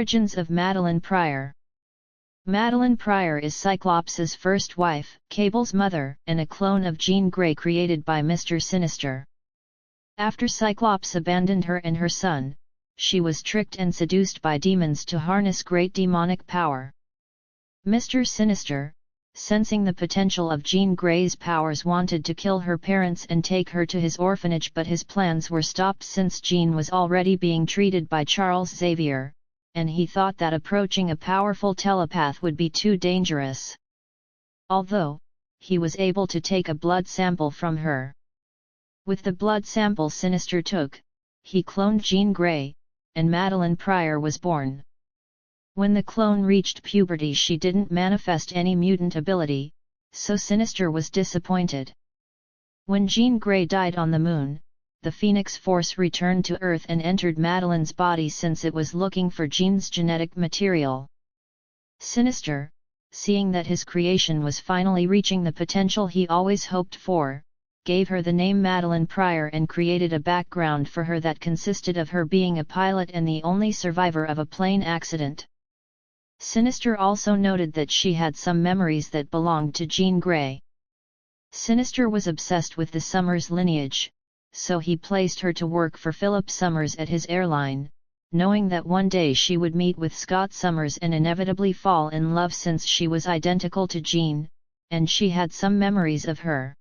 Origins of Madelyne Pryor. Madelyne Pryor is Cyclops' first wife, Cable's mother, and a clone of Jean Grey created by Mr. Sinister. After Cyclops abandoned her and her son, she was tricked and seduced by demons to harness great demonic power. Mr. Sinister, sensing the potential of Jean Grey's powers, wanted to kill her parents and take her to his orphanage, but his plans were stopped since Jean was already being treated by Charles Xavier, and he thought that approaching a powerful telepath would be too dangerous. Although, he was able to take a blood sample from her. With the blood sample Sinister took, he cloned Jean Grey, and Madelyne Pryor was born. When the clone reached puberty, she didn't manifest any mutant ability, so Sinister was disappointed. When Jean Grey died on the moon, the Phoenix Force returned to Earth and entered Madelyne's body since it was looking for Jean's genetic material. Sinister, seeing that his creation was finally reaching the potential he always hoped for, gave her the name Madelyne Pryor and created a background for her that consisted of her being a pilot and the only survivor of a plane accident. Sinister also noted that she had some memories that belonged to Jean Grey. Sinister was obsessed with the Summers lineage, so he placed her to work for Philip Summers at his airline, knowing that one day she would meet with Scott Summers and inevitably fall in love since she was identical to Jean, and she had some memories of her.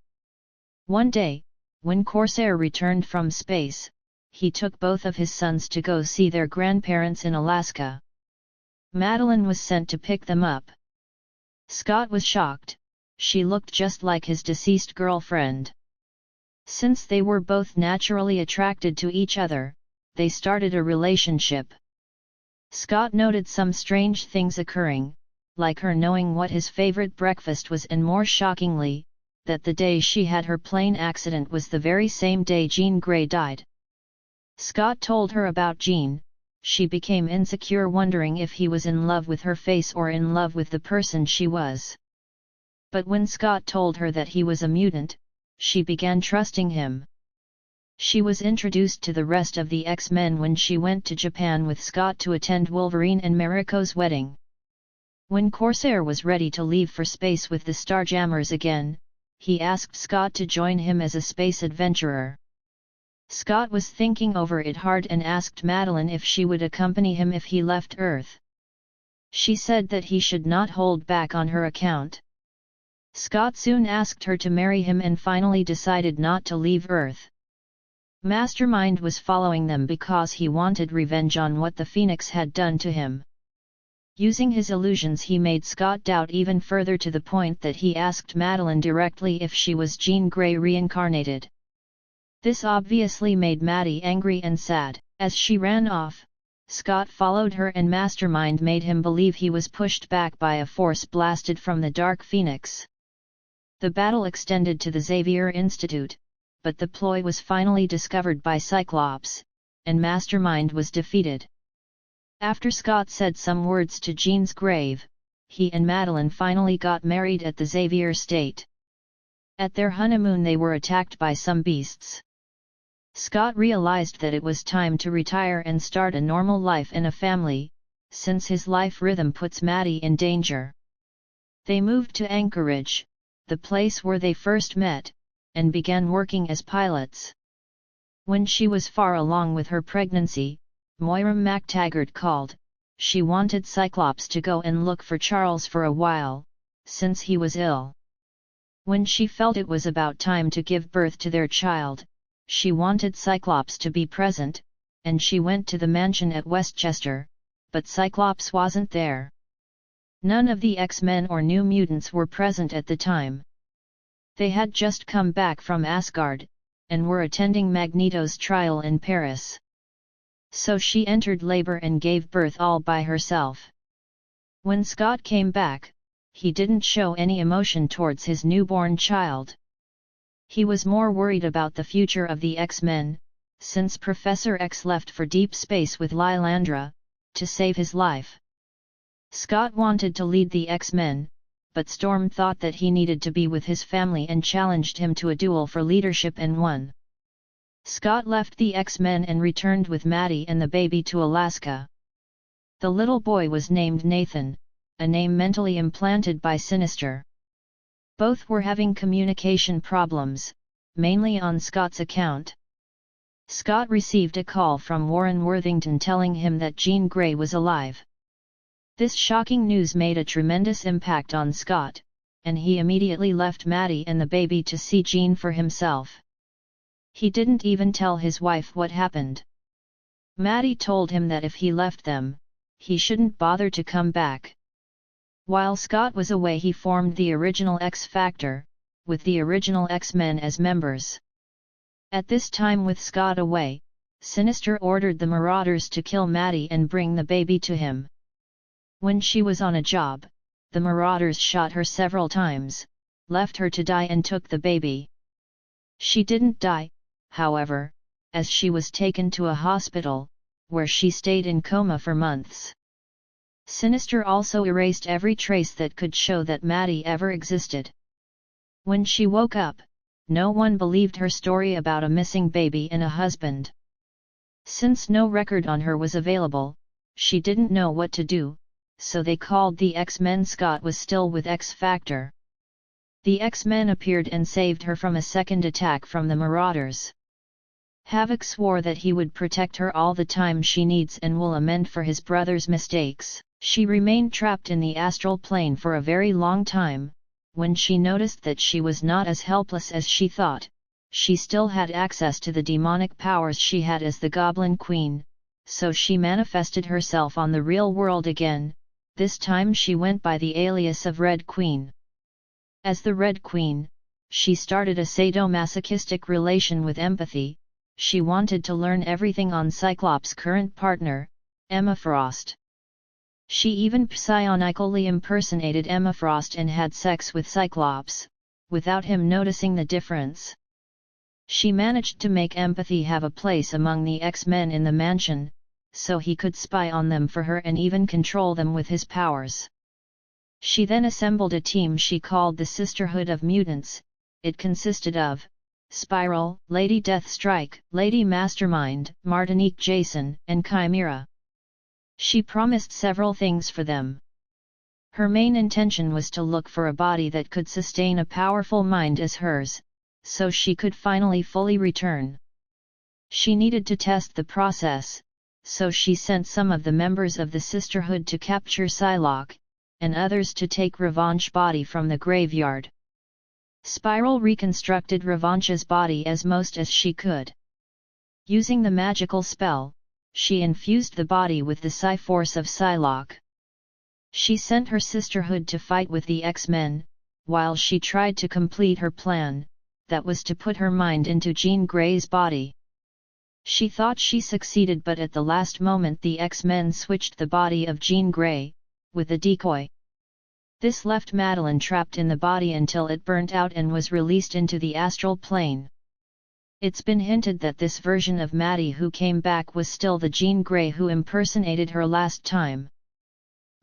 One day, when Corsair returned from space, he took both of his sons to go see their grandparents in Alaska. Madelyne was sent to pick them up. Scott was shocked. She looked just like his deceased girlfriend. Since they were both naturally attracted to each other, they started a relationship. Scott noted some strange things occurring, like her knowing what his favorite breakfast was, and more shockingly, that the day she had her plane accident was the very same day Jean Grey died. Scott told her about Jean. She became insecure, wondering if he was in love with her face or in love with the person she was. But when Scott told her that he was a mutant, she began trusting him. She was introduced to the rest of the X-Men when she went to Japan with Scott to attend Wolverine and Mariko's wedding. When Corsair was ready to leave for space with the Starjammers again, he asked Scott to join him as a space adventurer. Scott was thinking over it hard and asked Madelyne if she would accompany him if he left Earth. She said that he should not hold back on her account. Scott soon asked her to marry him and finally decided not to leave Earth. Mastermind was following them because he wanted revenge on what the Phoenix had done to him. Using his illusions, he made Scott doubt even further, to the point that he asked Madelyne directly if she was Jean Grey reincarnated. This obviously made Maddie angry and sad. As she ran off, Scott followed her and Mastermind made him believe he was pushed back by a force blasted from the Dark Phoenix. The battle extended to the Xavier Institute, but the ploy was finally discovered by Cyclops, and Mastermind was defeated. After Scott said some words to Jean's grave, he and Madelyne finally got married at the Xavier State. At their honeymoon they were attacked by some beasts. Scott realized that it was time to retire and start a normal life and a family, since his life rhythm puts Maddie in danger. They moved to Anchorage, the place where they first met, and began working as pilots. When she was far along with her pregnancy, Moira MacTaggart called. She wanted Cyclops to go and look for Charles for a while, since he was ill. When she felt it was about time to give birth to their child, she wanted Cyclops to be present, and she went to the mansion at Westchester, but Cyclops wasn't there. None of the X-Men or New Mutants were present at the time. They had just come back from Asgard, and were attending Magneto's trial in Paris. So she entered labor and gave birth all by herself. When Scott came back, he didn't show any emotion towards his newborn child. He was more worried about the future of the X-Men, since Professor X left for deep space with Lilandra, to save his life. Scott wanted to lead the X-Men, but Storm thought that he needed to be with his family and challenged him to a duel for leadership and won. Scott left the X-Men and returned with Maddie and the baby to Alaska. The little boy was named Nathan, a name mentally implanted by Sinister. Both were having communication problems, mainly on Scott's account. Scott received a call from Warren Worthington telling him that Jean Grey was alive. This shocking news made a tremendous impact on Scott, and he immediately left Maddie and the baby to see Jean for himself. He didn't even tell his wife what happened. Maddie told him that if he left them, he shouldn't bother to come back. While Scott was away, he formed the original X Factor, with the original X-Men as members. At this time, with Scott away, Sinister ordered the Marauders to kill Maddie and bring the baby to him. When she was on a job, the Marauders shot her several times, left her to die and took the baby. She didn't die, however, as she was taken to a hospital, where she stayed in coma for months. Sinister also erased every trace that could show that Maddie ever existed. When she woke up, no one believed her story about a missing baby and a husband. Since no record on her was available, she didn't know what to do, so they called the X-Men. Scott was still with X Factor. The X-Men appeared and saved her from a second attack from the Marauders. Havoc swore that he would protect her all the time she needs and will amend for his brother's mistakes. She remained trapped in the astral plane for a very long time. When she noticed that she was not as helpless as she thought, she still had access to the demonic powers she had as the Goblin Queen, so she manifested herself on the real world again. This time she went by the alias of Red Queen. As the Red Queen, she started a sadomasochistic relation with Empathy. She wanted to learn everything on Cyclops' current partner, Emma Frost. She even psionically impersonated Emma Frost and had sex with Cyclops, without him noticing the difference. She managed to make Empathy have a place among the X-Men in the mansion, so he could spy on them for her and even control them with his powers. She then assembled a team she called the Sisterhood of Mutants. It consisted of Spiral, Lady Deathstrike, Lady Mastermind, Martinique Jason, and Chimera. She promised several things for them. Her main intention was to look for a body that could sustain a powerful mind as hers, so she could finally fully return. She needed to test the process, so she sent some of the members of the Sisterhood to capture Psylocke, and others to take Revanche's body from the graveyard. Spiral reconstructed Revanche's body as most as she could. Using the magical spell, she infused the body with the Psi-Force of Psylocke. She sent her sisterhood to fight with the X-Men, while she tried to complete her plan, that was to put her mind into Jean Grey's body. She thought she succeeded, but at the last moment the X-Men switched the body of Jean Grey, with a decoy. This left Madelyne trapped in the body until it burnt out and was released into the astral plane. It's been hinted that this version of Maddie who came back was still the Jean Grey who impersonated her last time.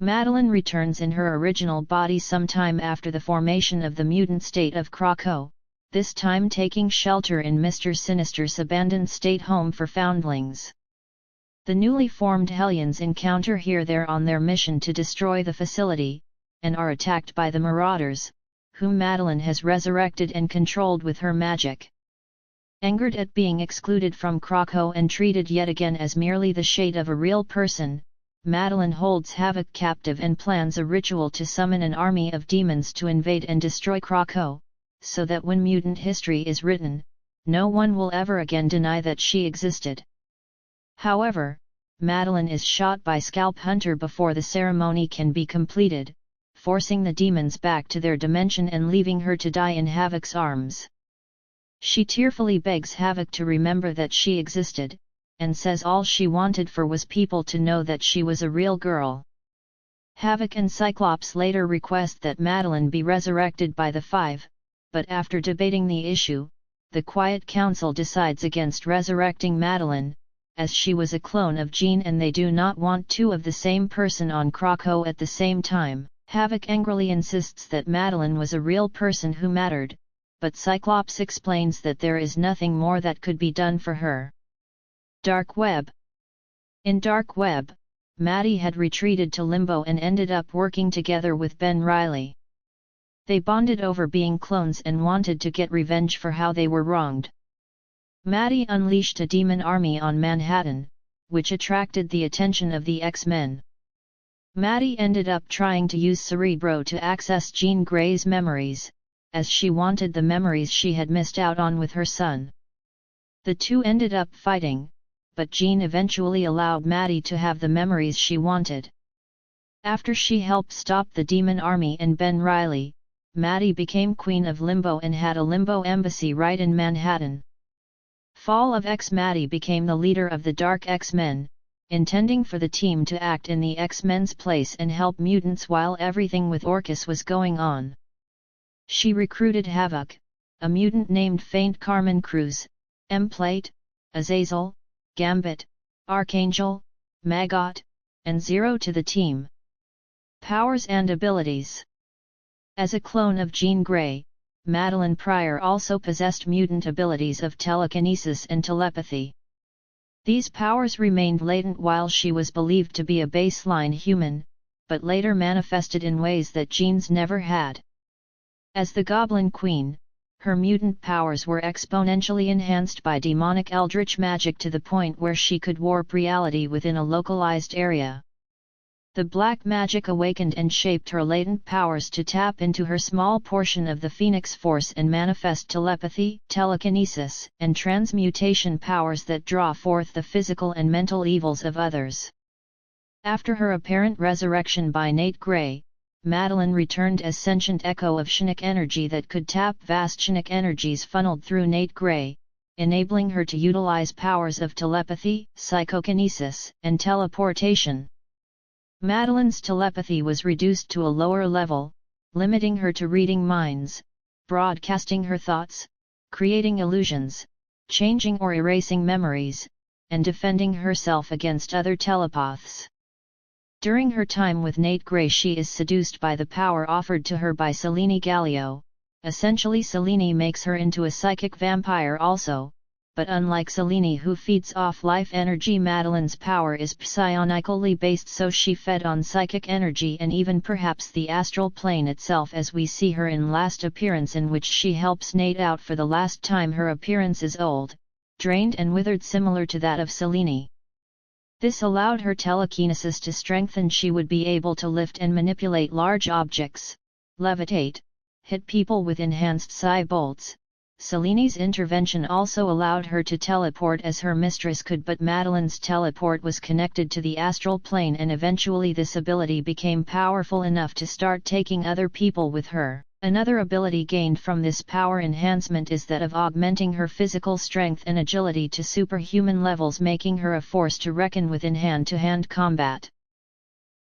Madelyne returns in her original body sometime after the formation of the mutant state of Krakow, this time taking shelter in Mr. Sinister's abandoned state home for foundlings. The newly formed Hellions encounter there on their mission to destroy the facility, and are attacked by the Marauders, whom Madelyne has resurrected and controlled with her magic. Angered at being excluded from Krakow and treated yet again as merely the shade of a real person, Madelyne holds Havoc captive and plans a ritual to summon an army of demons to invade and destroy Krakow, so that when mutant history is written, no one will ever again deny that she existed. However, Madelyne is shot by Scalp Hunter before the ceremony can be completed, forcing the demons back to their dimension and leaving her to die in Havoc's arms. She tearfully begs Havoc to remember that she existed, and says all she wanted was people to know that she was a real girl. Havoc and Cyclops later request that Madelyne be resurrected by the Five, but after debating the issue, the Quiet Council decides against resurrecting Madelyne, as she was a clone of Jean and they do not want two of the same person on Krakow at the same time. Havoc angrily insists that Madelyne was a real person who mattered, but Cyclops explains that there is nothing more that could be done for her. Dark Web. In Dark Web, Maddie had retreated to Limbo and ended up working together with Ben Reilly. They bonded over being clones and wanted to get revenge for how they were wronged. Maddie unleashed a demon army on Manhattan, which attracted the attention of the X-Men. Maddie ended up trying to use Cerebro to access Jean Grey's memories, as she wanted the memories she had missed out on with her son. The two ended up fighting, but Jean eventually allowed Maddie to have the memories she wanted. After she helped stop the demon army and Ben Reilly, Maddie became Queen of Limbo and had a Limbo embassy right in Manhattan. Fall of X. Maddie became the leader of the Dark X-Men, intending for the team to act in the X-Men's place and help mutants while everything with Orchis was going on. She recruited Havoc, a mutant named Faint Carmen Cruz, M-Plate, Azazel, Gambit, Archangel, Maggot, and Zero to the team. Powers and abilities. As a clone of Jean Grey, Madelyne Pryor also possessed mutant abilities of telekinesis and telepathy. These powers remained latent while she was believed to be a baseline human, but later manifested in ways that Jean's never had. As the Goblin Queen, her mutant powers were exponentially enhanced by demonic eldritch magic to the point where she could warp reality within a localized area. The black magic awakened and shaped her latent powers to tap into her small portion of the Phoenix Force and manifest telepathy, telekinesis, and transmutation powers that draw forth the physical and mental evils of others. After her apparent resurrection by Nate Grey, Madelyne returned as sentient echo of Shinnok energy that could tap vast Shinnok energies funneled through Nate Grey, enabling her to utilize powers of telepathy, psychokinesis, and teleportation. Madelyne's telepathy was reduced to a lower level, limiting her to reading minds, broadcasting her thoughts, creating illusions, changing or erasing memories, and defending herself against other telepaths. During her time with Nate Grey, she is seduced by the power offered to her by Selene Gallio. Essentially, Selene makes her into a psychic vampire also, but unlike Selene, who feeds off life energy, Madelyne's power is psionically based, so she fed on psychic energy and even perhaps the astral plane itself, as we see her in last appearance, in which she helps Nate out for the last time. Her appearance is old, drained and withered, similar to that of Selene. This allowed her telekinesis to strengthen. She would be able to lift and manipulate large objects, levitate, hit people with enhanced psi bolts. Selene's intervention also allowed her to teleport as her mistress could, but Madelyne's teleport was connected to the astral plane, and eventually this ability became powerful enough to start taking other people with her. Another ability gained from this power enhancement is that of augmenting her physical strength and agility to superhuman levels, making her a force to reckon with in hand-to-hand combat.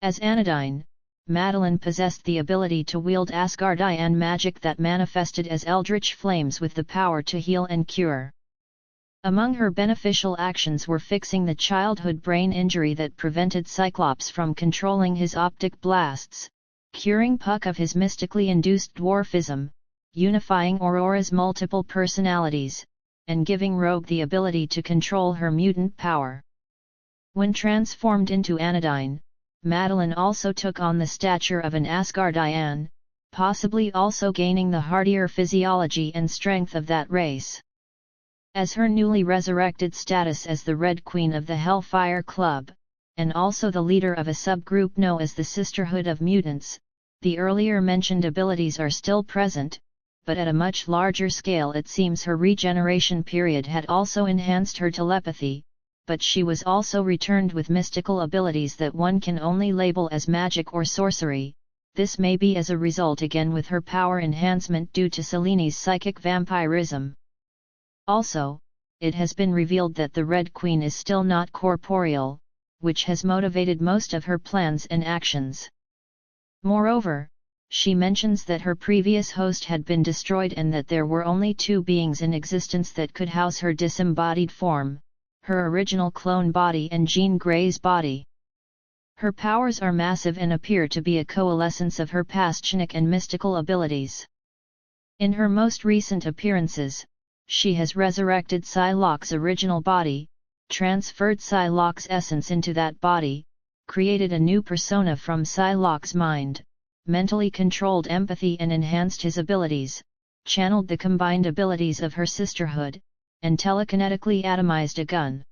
As Anodyne, Madelyne possessed the ability to wield Asgardian magic that manifested as eldritch flames with the power to heal and cure. Among her beneficial actions were fixing the childhood brain injury that prevented Cyclops from controlling his optic blasts, curing Puck of his mystically induced dwarfism, unifying Aurora's multiple personalities, and giving Rogue the ability to control her mutant power. When transformed into Anodyne, Madelyne also took on the stature of an Asgardian, possibly also gaining the hardier physiology and strength of that race. As her newly resurrected status as the Red Queen of the Hellfire Club, and also the leader of a subgroup known as the Sisterhood of Mutants, the earlier mentioned abilities are still present, but at a much larger scale. It seems her regeneration period had also enhanced her telepathy, but she was also returned with mystical abilities that one can only label as magic or sorcery. This may be as a result again with her power enhancement due to Selene's psychic vampirism. Also, it has been revealed that the Red Queen is still not corporeal, which has motivated most of her plans and actions. Moreover, she mentions that her previous host had been destroyed and that there were only two beings in existence that could house her disembodied form, her original clone body and Jean Grey's body. Her powers are massive and appear to be a coalescence of her past Shinnok and mystical abilities. In her most recent appearances, she has resurrected Psylocke's original body, transferred Psylocke's essence into that body, created a new persona from Psylocke's mind, mentally controlled empathy and enhanced his abilities, channeled the combined abilities of her sisterhood, and telekinetically atomized a gun.